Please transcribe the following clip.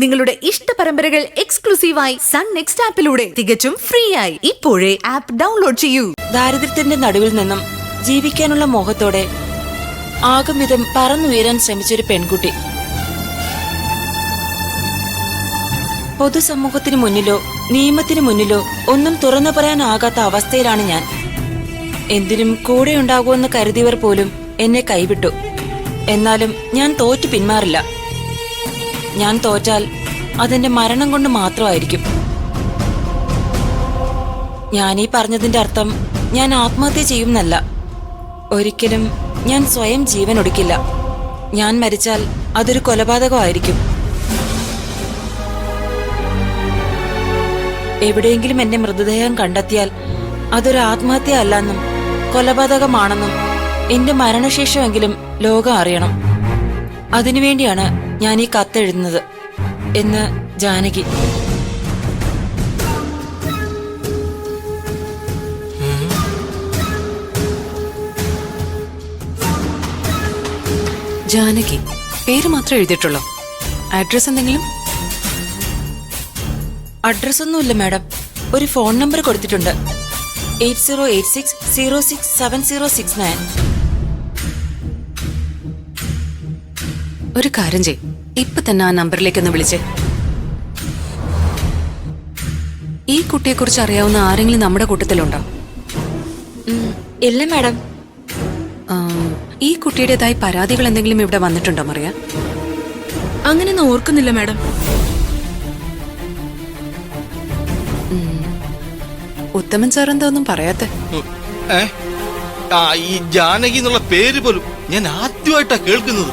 നിങ്ങളുടെ ഇഷ്ട പരമ്പരകൾ എക്സ്ക്ലൂസീവായി സൺ നെക്സ്റ്റ് ആപ്പിലൂടെ തികച്ചും ഫ്രീ ആയി ഇപ്പോഴേ ആപ്പ് ഡൗൺലോഡ് ചെയ്യൂ. ദാരിദ്ര്യത്തിന്റെ നടുവിൽ നിന്നും ജീവിക്കാനുള്ള മോഹത്തോടെ ആകും വിധം പറന്നുയരാൻ ശ്രമിച്ചൊരു പെൺകുട്ടി. പൊതുസമൂഹത്തിന് മുന്നിലോ നിയമത്തിന് മുന്നിലോ ഒന്നും തുറന്നു പറയാനാകാത്ത അവസ്ഥയിലാണ് ഞാൻ. എന്തിനും കൂടെ ഉണ്ടാകുമെന്ന് കരുതിയവർ പോലും എന്നെ കൈവിട്ടു. എന്നാലും ഞാൻ തോറ്റു പിന്മാറില്ല. ഞാൻ തോറ്റാൽ അതെന്റെ മരണം കൊണ്ട് മാത്രമായിരിക്കും. ഞാനീ പറഞ്ഞതിന്റെ അർത്ഥം ഞാൻ ആത്മഹത്യ ചെയ്യുമെന്നല്ല. ഒരിക്കലും ഞാൻ സ്വയം ജീവൻ ഒടുക്കില്ല. ഞാൻ മരിച്ചാൽ അതൊരു കൊലപാതകമായിരിക്കും. എവിടെയെങ്കിലും എന്റെ മൃതദേഹം കണ്ടെത്തിയാൽ അതൊരു ആത്മഹത്യ അല്ലെന്നും കൊലപാതകമാണെന്നും എന്റെ മരണശേഷമെങ്കിലും ലോകം അറിയണം. അതിനുവേണ്ടിയാണ് ഞാൻ ഈ കത്തെഴുതുന്നത് എന്ന് ജാനകി. ജാനകി പേര് മാത്രമേ എഴുതിയിട്ടുള്ളൂ. അഡ്രസ് എന്തെങ്കിലും? അഡ്രസ് ഒന്നുമില്ല മാഡം. ഒരു ഫോൺ നമ്പർ കൊടുത്തിട്ടുണ്ട്. 8086067069. ഒരു കാര്യം ചെയ്, ഇപ്പൊ തന്നെ ആ നമ്പറിലേക്ക് ഒന്ന് വിളിച്ചേ. ഈ കുട്ടിയെ കുറിച്ച് അറിയാവുന്ന ആരെങ്കിലും നമ്മുടെ കൂട്ടത്തിലുണ്ടോ? ഇല്ല മാഡം. ഈ കുട്ടിയുടേതായി പരാതികൾ എന്തെങ്കിലും ഇവിടെ വന്നിട്ടുണ്ടോ മറിയ? അങ്ങനെയൊന്നും ഓർക്കുന്നില്ല മാഡം. ഉത്തമൻ സാർ എന്താ ഒന്നും പറയാത്തെ? ഈ ജാനകി എന്നുള്ള പേര് പോലും ഞാൻ ആദ്യമായിട്ടാ കേൾക്കുന്നത്.